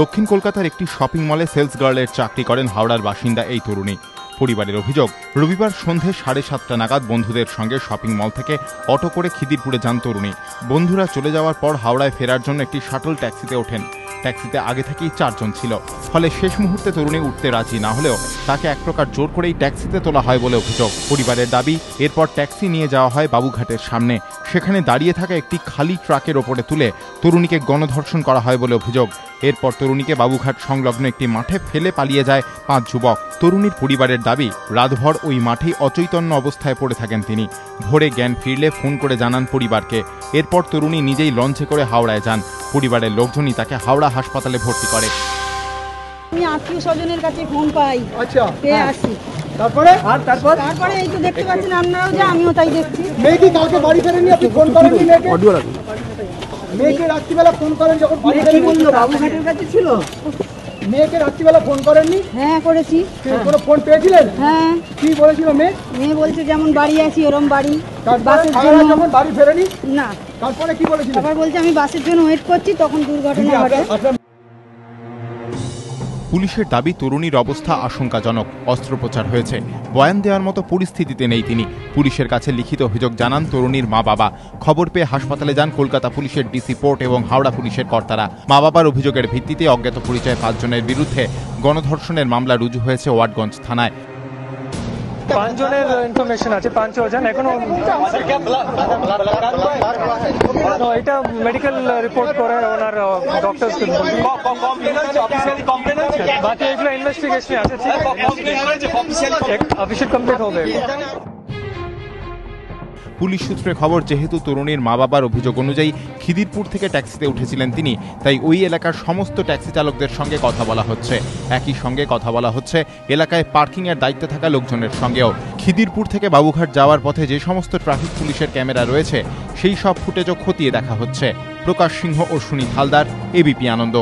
দক্ষিণ কলকাতার একটি শপিং মলে সেলস গার্লের চাকরি করেন হাওড়ার বাসিন্দা এই তরুণী। পরিবারের অভিযোগ, রবিবার সন্ধে 7:30 নাগাদ বন্ধুদের সঙ্গে শপিং মল থেকে অটো করে খিদিরপুরে যান তরুণী। বন্ধুরা চলে যাওয়ার পর হাওড়ায় ফেরার জন্য একটি শাটল ট্যাক্সিতে ওঠেন। ট্যাক্সিতে আগে থেকেই 4 জন ছিল, ফলে শেষ মুহূর্তে তরুণী উঠতে রাজি না হলেও তাকে এক প্রকার জোর করেই ট্যাক্সিতে তোলা হয় বলে অভিযোগ। পরিবারের দাবি, এরপর ট্যাক্সি নিয়ে যাওয়া হয় বাবুঘাটের সামনে। সেখানে দাঁড়িয়ে থাকা একটি খালি ট্রাকের ওপরে তুলে তরুণীকে গণধর্ষণ করা হয় বলে অভিযোগ। এরপর তরুণীকে বাবুঘাট সংলগ্ন একটি মাঠে ফেলে পালিয়ে যায় 5 যুবক। তরুণীর পরিবারের দাবি, রাতভর ওই মাঠেই অচৈতন্য অবস্থায় পড়ে থাকেন তিনি। ভোরে জ্ঞান ফিরলে ফোন করে জানান পরিবারকে। এরপর তরুণী নিজেই লঞ্চে করে হাওড়ায় যান। পরিবারের লোকজনই তাকে হাওড়া হাসপাতালে ভর্তি করে। আমি আত্মীয় স্বজনের কাছে ফোন পাই, আচ্ছা পেয়ে আসি। তারপরে এই তো দেখতে পাচ্ছেন আপনারাও, যে আমিও তাই দেখছি। মেয়ে কি কালকে বাড়ি ফেরেনি? আপনি ফোন করেননি মেয়েকে রাত্রিবেলা ফোন করেন যখন বাড়ি ফেরেনি? বাবুঘাটের কাছে ছিল। মেয়েকে রাত্রিবেলা ফোন করেননি? হ্যাঁ করেছি। কোনো ফোন পেয়েছিলেন? হ্যাঁ। কি বলেছিল মেয়ে? মেয়ে বলছে যেমন বাড়ি আছি ওরম বাড়ি, বাসের তারপরে জন্য। যখন বাড়ি ফেরেনি না, তারপরে কি বলেছিল? তারপর বলছে আমি বাসের জন্য ওয়েট করছি, তখন দুর্ঘটনা ঘটে। পুলিশের দাবি, তরুণীর অবস্থা আশঙ্কাজনক, অস্ত্রোপচার হয়েছে। বয়ান দেওয়ার মতো পরিস্থিতিতে নেই তিনি। পুলিশের কাছে লিখিত অভিযোগ জানান তরুণীর মা বাবা। খবর পেয়ে হাসপাতালে যান কলকাতা পুলিশের ডিসি পোর্ট এবং হাওড়া পুলিশের কর্তারা। মা বাবার অভিযোগের ভিত্তিতে অজ্ঞাত পরিচয় 5 জনের বিরুদ্ধে গণধর্ষণের মামলা রুজু হয়েছে ওয়াটগঞ্জ থানায়। 5 জনের ইনফরমেশন আছে, 5 জন এখনো এটা মেডিকেল রিপোর্ট করে ওনার ডক্টরস বাকি এগুলো ইনভেস্টিগেশনে আছে, অফিসিয়াল কমপ্লিট হবে। পুলিশ সূত্রে খবর, যেহেতু তরুণীর মা বাবার অভিযোগ অনুযায়ী খিদিরপুর থেকে ট্যাক্সিতে উঠেছিলেন তিনি, তাই ওই এলাকার সমস্ত ট্যাক্সি চালকদের সঙ্গে কথা বলা হচ্ছে। একই সঙ্গে কথা বলা হচ্ছে এলাকায় পার্কিংয়ের দায়িত্বে থাকা লোকজনের সঙ্গেও। খিদিরপুর থেকে বাবুঘাট যাওয়ার পথে যে সমস্ত ট্রাফিক পুলিশের ক্যামেরা রয়েছে সেই সব ফুটেজও খতিয়ে দেখা হচ্ছে। প্রকাশ সিংহ ও সুনীত হালদার, এবিপি আনন্দ।